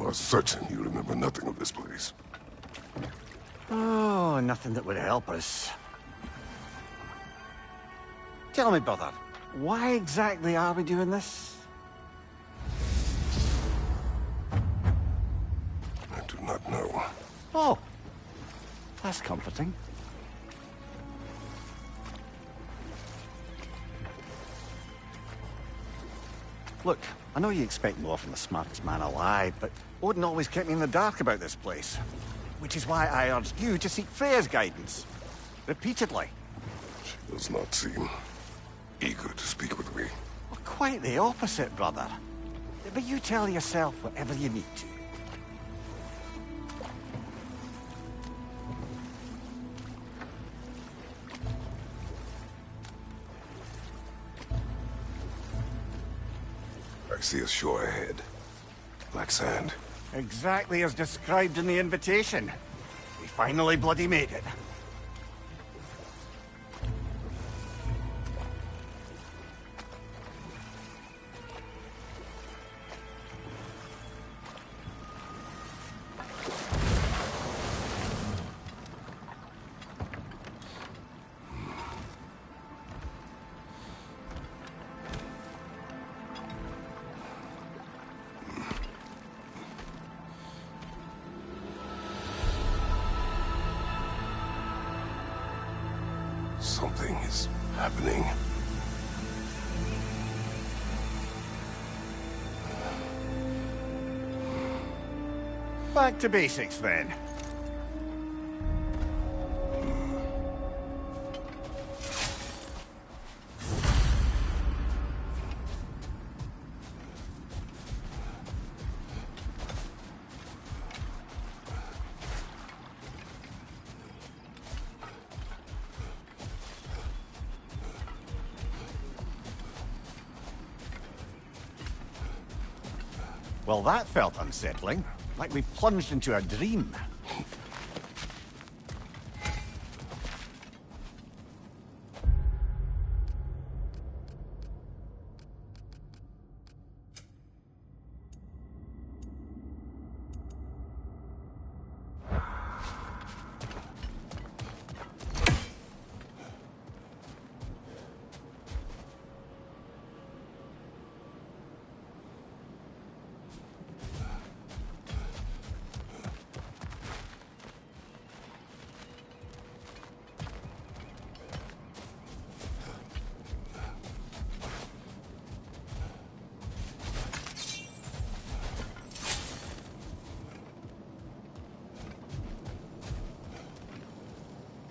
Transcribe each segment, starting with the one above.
are certain you remember nothing of this place. Oh, nothing that would help us. Tell me, brother, why exactly are we doing this? I do not know. Oh, that's comforting. Look, I know you expect more from the smartest man alive, but Odin always kept me in the dark about this place. Which is why I urged you to seek Freya's guidance. Repeatedly. She does not seem eager to speak with me. Well, quite the opposite, brother. But you tell yourself whatever you need to. I see a shore ahead. Black sand. Exactly as described in the invitation. We finally bloody made it. Something is happening. Back to basics, then. Well, that felt unsettling. Like we plunged into a dream.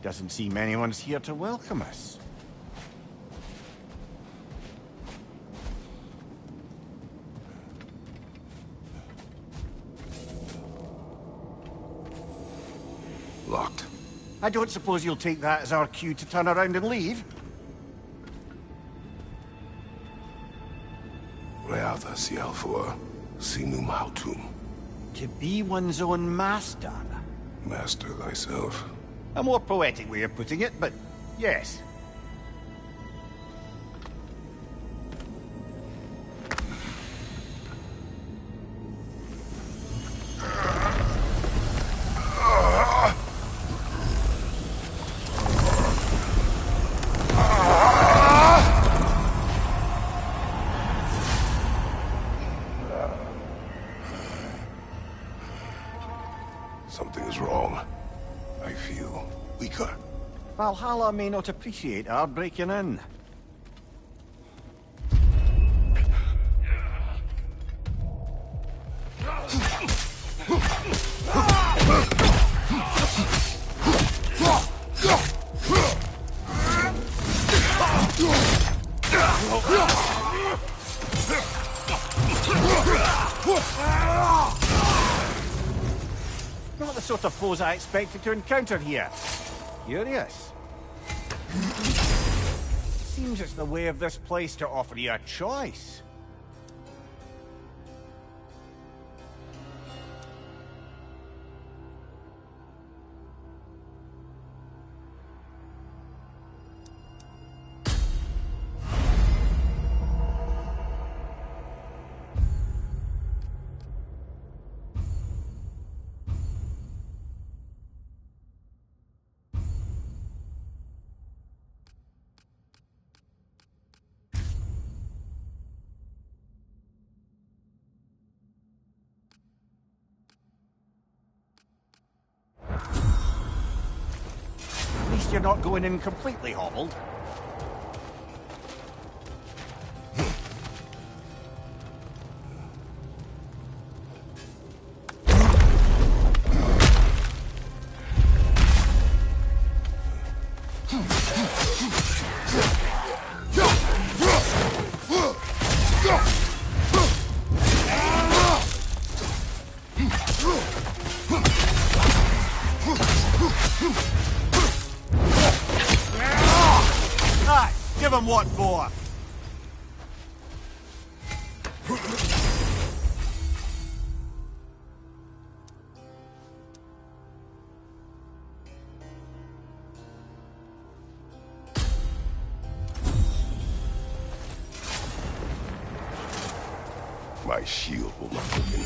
Doesn't seem anyone's here to welcome us. Locked. I don't suppose you'll take that as our cue to turn around and leave? Reatha Sialfur, Sinum Hautum. To be one's own master. Master thyself. A more poetic way of putting it, but yes. Something is wrong. I feel weaker. Valhalla may not appreciate our breaking in. Not the sort of foes I expected to encounter here. Curious. Seems it's the way of this place to offer you a choice. least you're not going in completely hobbled. Give him what for? My shield will not open.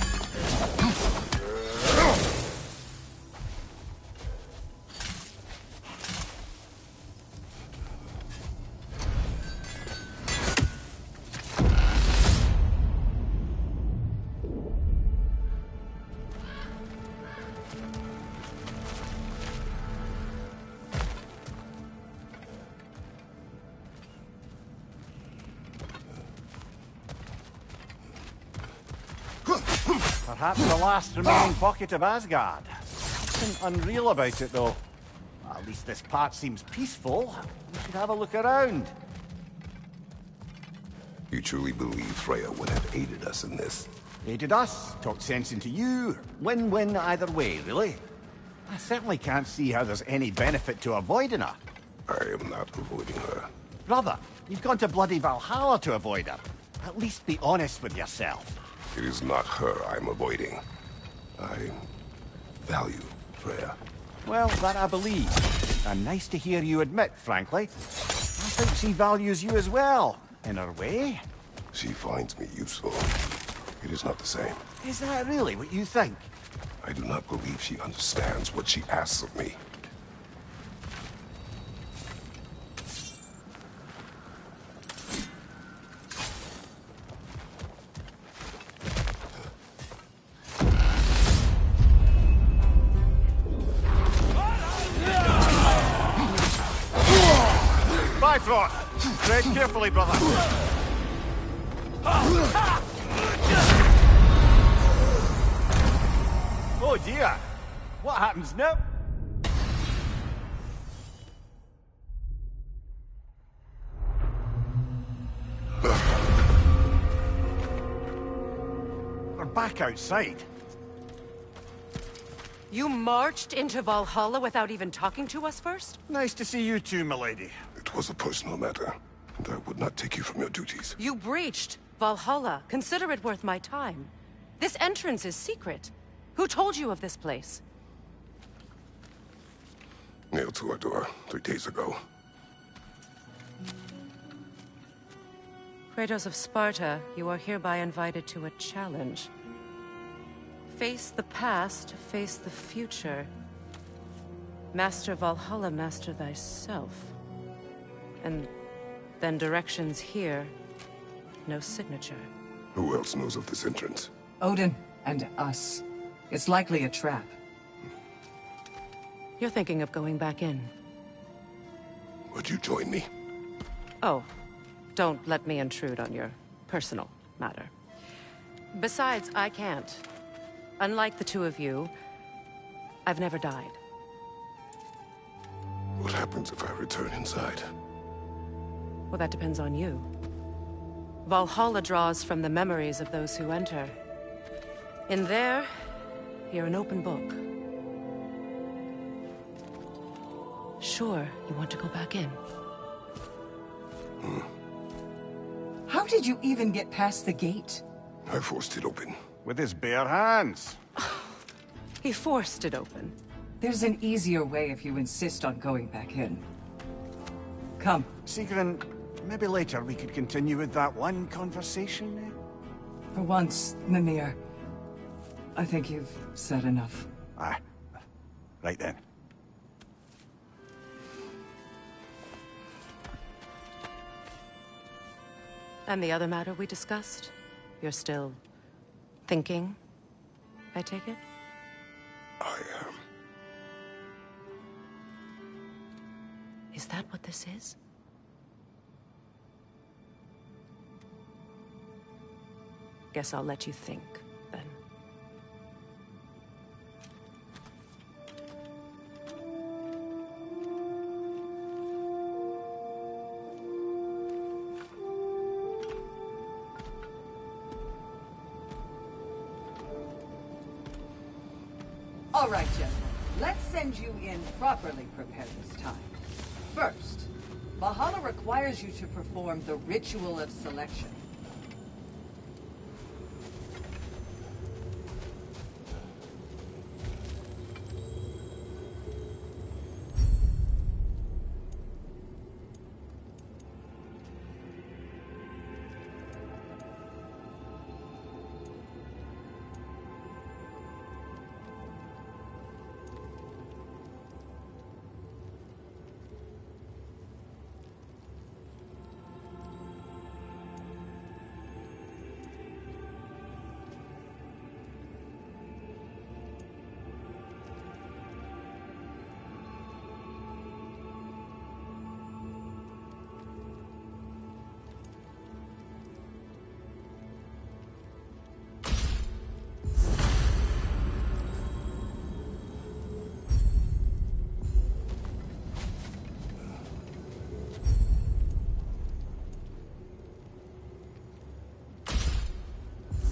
Perhaps the last remaining pocket of Asgard. Something unreal about it, though. At least this part seems peaceful. We should have a look around. You truly believe Freya would have aided us in this? Aided us, talked sense into you. Win-win either way, really. I certainly can't see how there's any benefit to avoiding her. I am not avoiding her. Brother, you've gone to bloody Valhalla to avoid her. At least be honest with yourself. It is not her I'm avoiding. I value Freya. Well, that I believe. And nice to hear you admit, frankly. I think she values you as well, in her way. She finds me useful. It is not the same. Is that really what you think? I do not believe she understands what she asks of me. Bifrost! Tread carefully, brother. Oh dear! What happens now? We're back outside. You marched into Valhalla without even talking to us first? Nice to see you too, milady. It was a personal matter, and I would not take you from your duties. You breached Valhalla. Consider it worth my time. This entrance is secret. Who told you of this place? Nailed to our door 3 days ago. Kratos of Sparta, you are hereby invited to a challenge. Face the past, face the future. Master Valhalla, master thyself. And then directions here, no signature. Who else knows of this entrance? Odin and us. It's likely a trap. You're thinking of going back in. Would you join me? Oh, don't let me intrude on your personal matter. Besides, I can't. Unlike the two of you, I've never died. What happens if I return inside? Well, that depends on you. Valhalla draws from the memories of those who enter. In there, you're an open book. Sure, you want to go back in. How did you even get past the gate? I forced it open. With his bare hands. He forced it open. There's an easier way if you insist on going back in. Come. Sigrun, maybe later we could continue with that one conversation, eh? For once, Mimir, I think you've said enough. Aye. Right then. And the other matter we discussed? You're still thinking, I take it? I am. Is that what this is? Guess I'll let you think, then. All right, gentlemen. Let's send you in properly prepared this time. First, Valhalla requires you to perform the Ritual of Selection.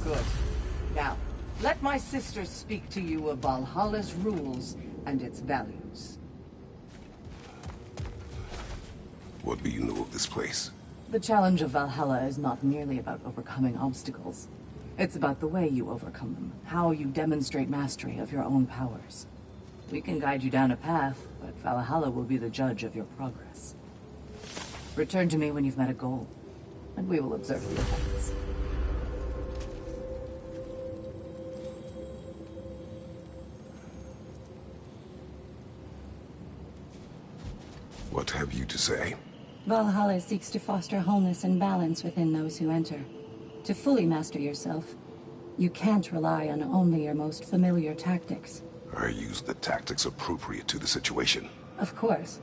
Good. Now, let my sister speak to you of Valhalla's rules and its values. What do you know of this place? The challenge of Valhalla is not merely about overcoming obstacles. It's about the way you overcome them, how you demonstrate mastery of your own powers. We can guide you down a path, but Valhalla will be the judge of your progress. Return to me when you've met a goal, and we will observe the effects. What have you to say? Valhalla seeks to foster wholeness and balance within those who enter. To fully master yourself, you can't rely on only your most familiar tactics. I use the tactics appropriate to the situation. Of course,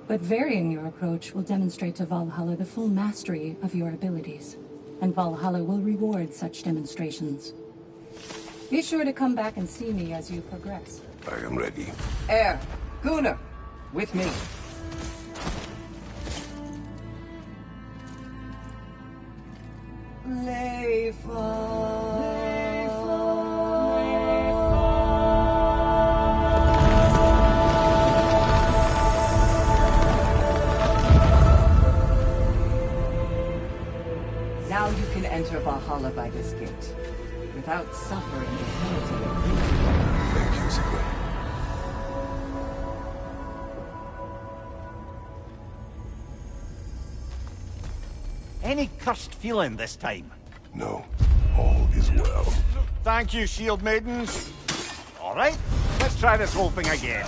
but varying your approach will demonstrate to Valhalla the full mastery of your abilities, and Valhalla will reward such demonstrations. Be sure to come back and see me as you progress. I am ready. Air, Gunnar, with me. Now you can enter Valhalla by this gate, without suffering the penalty of grief. Thank you, Sigmund. Any cursed feeling this time? No, all is well. Thank you, shield maidens. All right, let's try this whole thing again.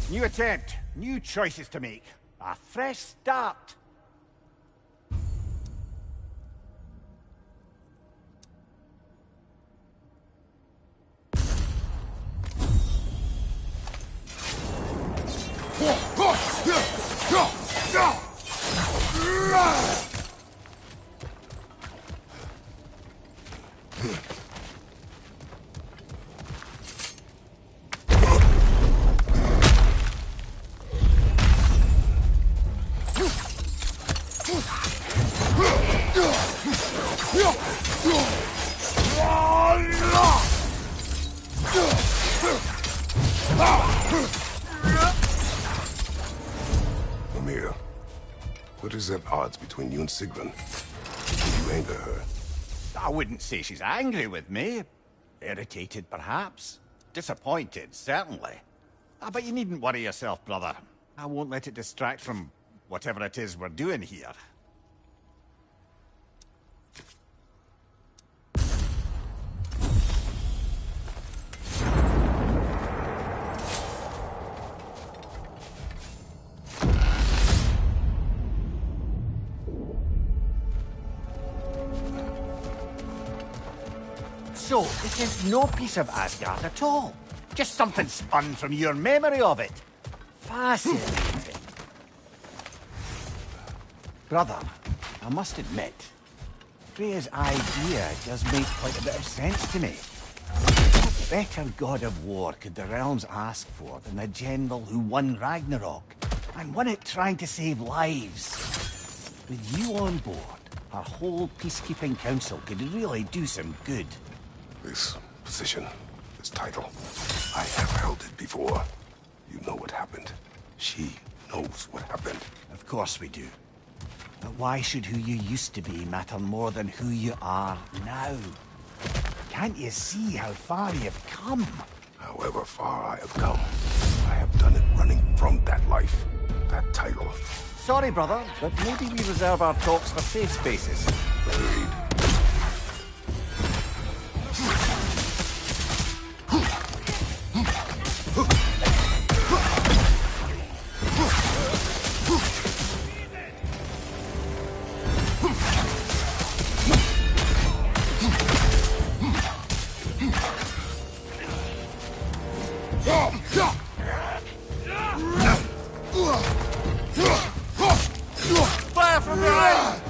New attempt, new choices to make. A fresh start. Amir, what is at odds between you and Sigrun? Did you anger her? I wouldn't say she's angry with me. Irritated, perhaps. Disappointed, certainly. But you needn't worry yourself, brother. I won't let it distract from whatever it is we're doing here. So, this is no piece of Asgard at all. Just something spun from your memory of it. Fascinating. Brother, I must admit, Freya's idea does make quite a bit of sense to me. What better god of war could the realms ask for than the general who won Ragnarok, and won it trying to save lives? With you on board, our whole peacekeeping council could really do some good. This position, this title, I have held it before. You know what happened. She knows what happened. Of course we do. But why should who you used to be matter more than who you are now? Can't you see how far you've come? However far I have come, I have done it running from that life, that title. Sorry, brother, but maybe we reserve our talks for safe spaces. Agreed. Fire from behind!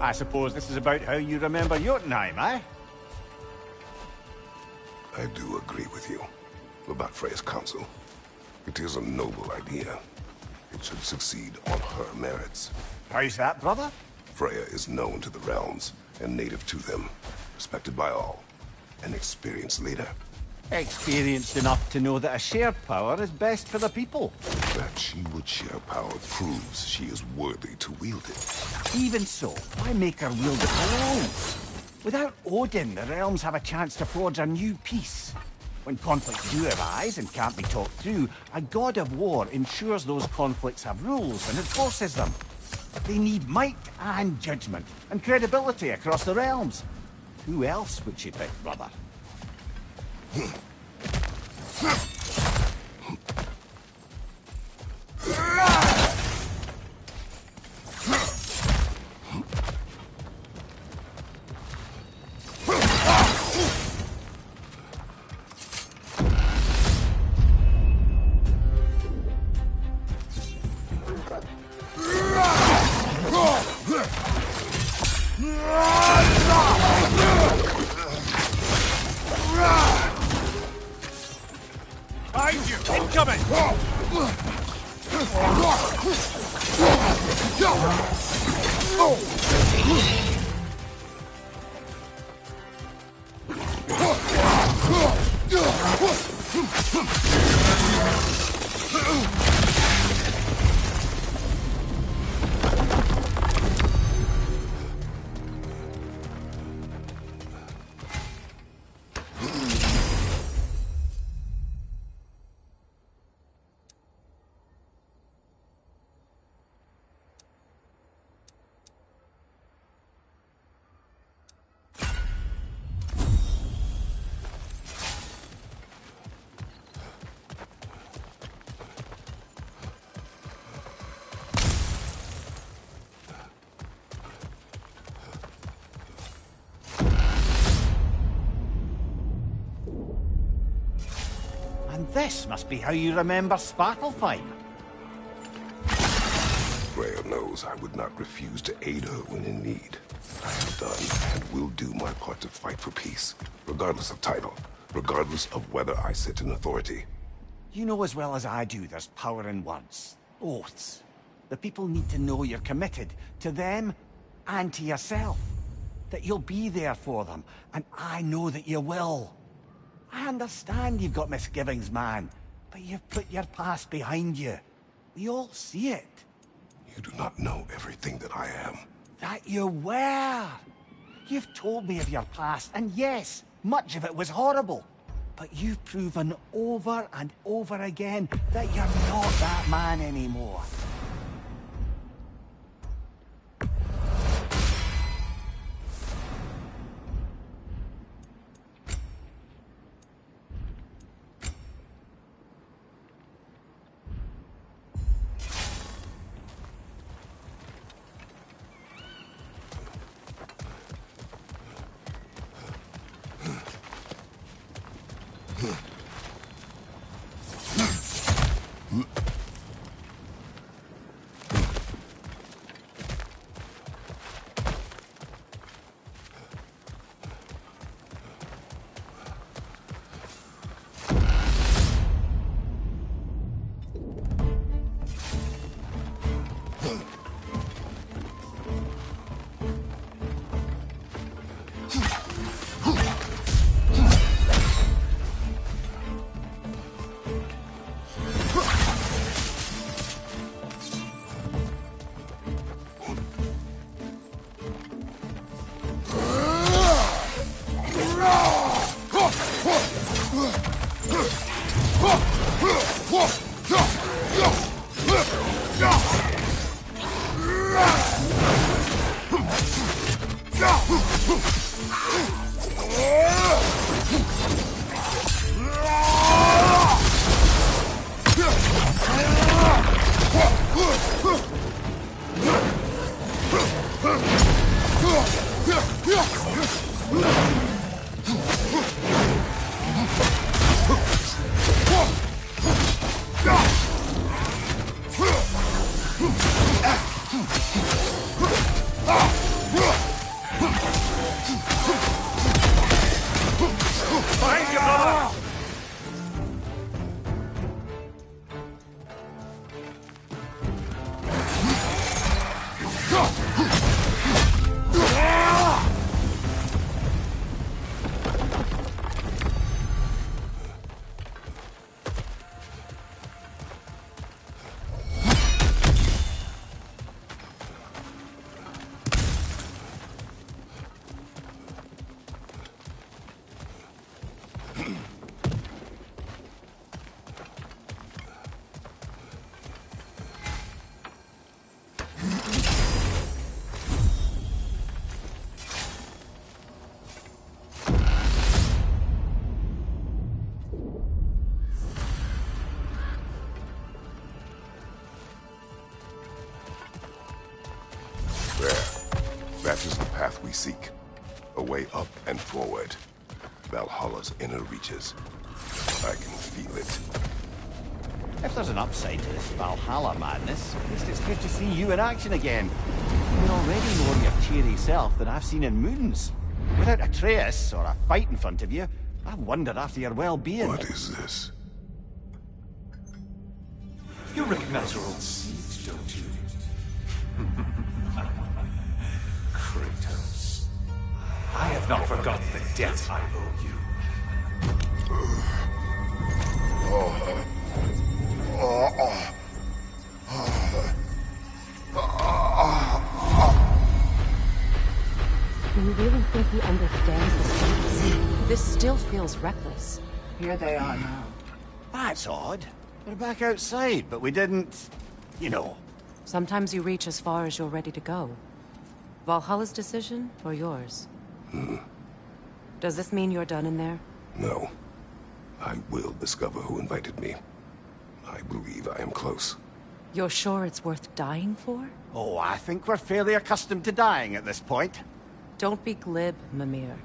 I suppose this is about how you remember Jotunheim, eh? I do agree with you about Freya's council. It is a noble idea. It should succeed on her merits. How's that, brother? Freya is known to the realms and native to them, respected by all, an experienced leader. Experienced enough to know that a shared power is best for the people. That she would share power proves she is worthy to wield it. Even so, why make her wield it alone? Without Odin, the realms have a chance to forge a new peace. When conflicts do arise and can't be talked through, a god of war ensures those conflicts have rules and enforces them. They need might and judgment, and credibility across the realms. Who else would she pick, brother? Behind you! Incoming! This must be how you remember Svartalfheim. Freya knows I would not refuse to aid her when in need. I have done and will do my part to fight for peace, regardless of title, regardless of whether I sit in authority. You know as well as I do there's power in words. Oaths. The people need to know you're committed to them and to yourself. That you'll be there for them, and I know that you will. I understand you've got misgivings, man, but you've put your past behind you. We all see it. You do not know everything that I am. That you were. You've told me of your past, and yes, much of it was horrible. But you've proven over and over again that you're not that man anymore. That is the path we seek. A way up and forward. Valhalla's inner reaches. I can feel it. If there's an upside to this Valhalla madness, at least it's good to see you in action again. You're already more your cheery self than I've seen in moons. Without Atreus or a fight in front of you, I wonder after your well-being. What is this? You recognize your old seeds, don't you? Kratos. I have not forgotten the debt I owe you. Do you really think he understands the stakes? This still feels reckless. Here they are now. That's odd. We're back outside, but we didn't... you know. Sometimes you reach as far as you're ready to go. Valhalla's decision, or yours? Does this mean you're done in there? No. I will discover who invited me. I believe I am close. You're sure it's worth dying for? Oh, I think we're fairly accustomed to dying at this point. Don't be glib, Mimir.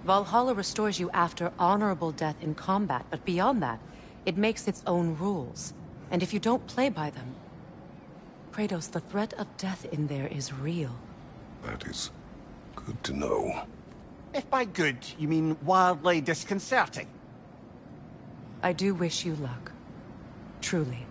Valhalla restores you after honorable death in combat, but beyond that, It makes its own rules. And if you don't play by them... Kratos, the threat of death in there is real. That is good to know. If by good, you mean wildly disconcerting. I do wish you luck. Truly.